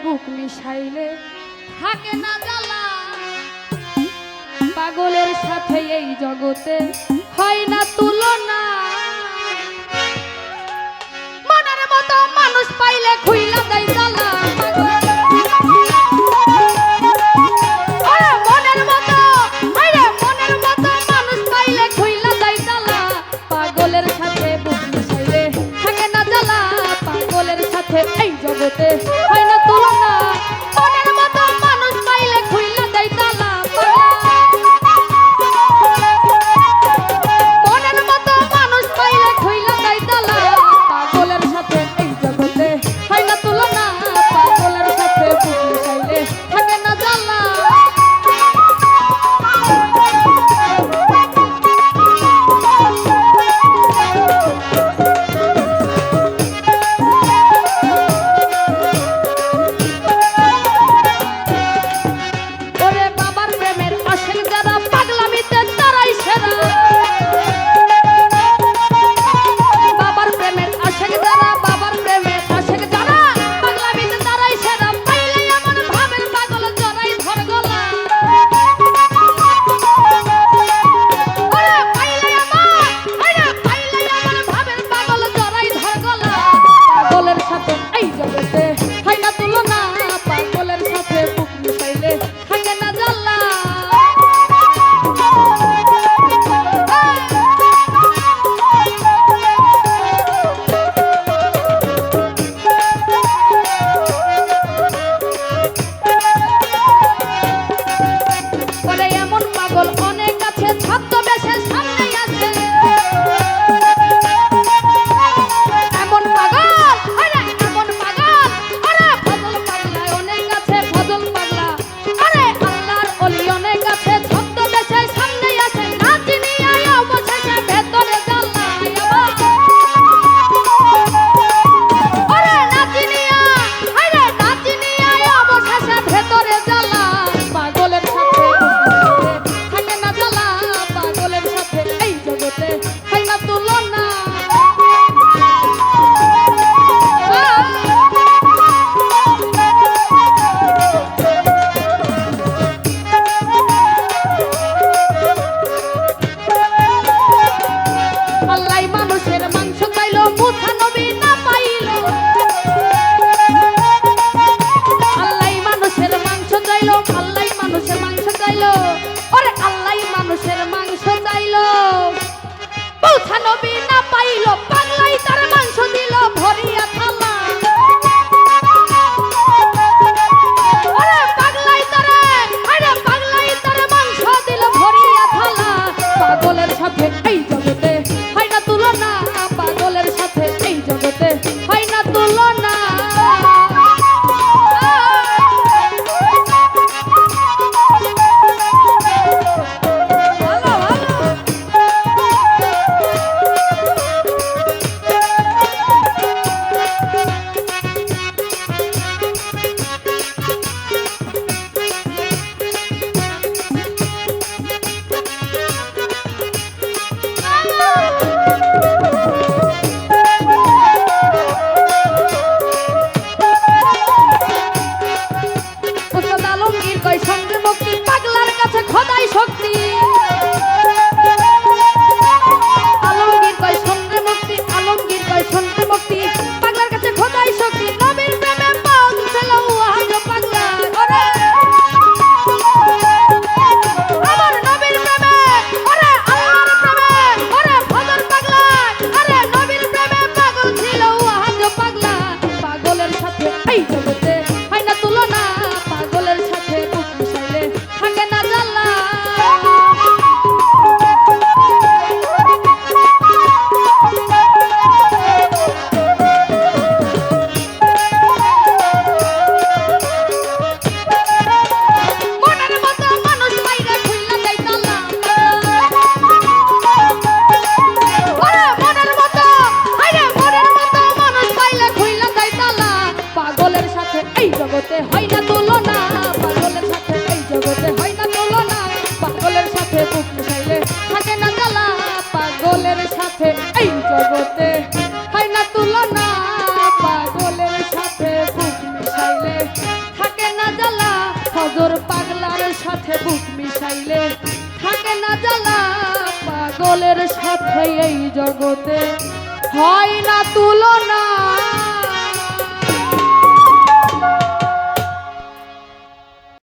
বুক মিশাইলে থাকে না জ্বালা পাগলের সাথে এই জগতে হয় না তুলনা মনের মতো মানুষ পাইলে খুইলা দেয় জ্বালা মনের মতো মানুষ পাইলে খুইলা দেয় জ্বালা পাগলের সাথে বুক মিশাইলে থাকে না জ্বালা পাগলের সাথে এই জগতে হয় না তুলনা মনের মতো মানুষ পাইলে খুইলা দেয় জ্বালা মনের মতো মানুষ পাইলে খুইলা দেয় জ্বালা পাগলের সাথে এই জগতে হয় না তুলনা পাগলের সাথে বুক মিশাইলে থাকে না জ্বালা সাথে এই জগতে হয় না তুলনা, পাগলের সাথে বুক মিশাইলে না জ্বালা পাগলের সাথে এই জগতে হয় না তুলনা।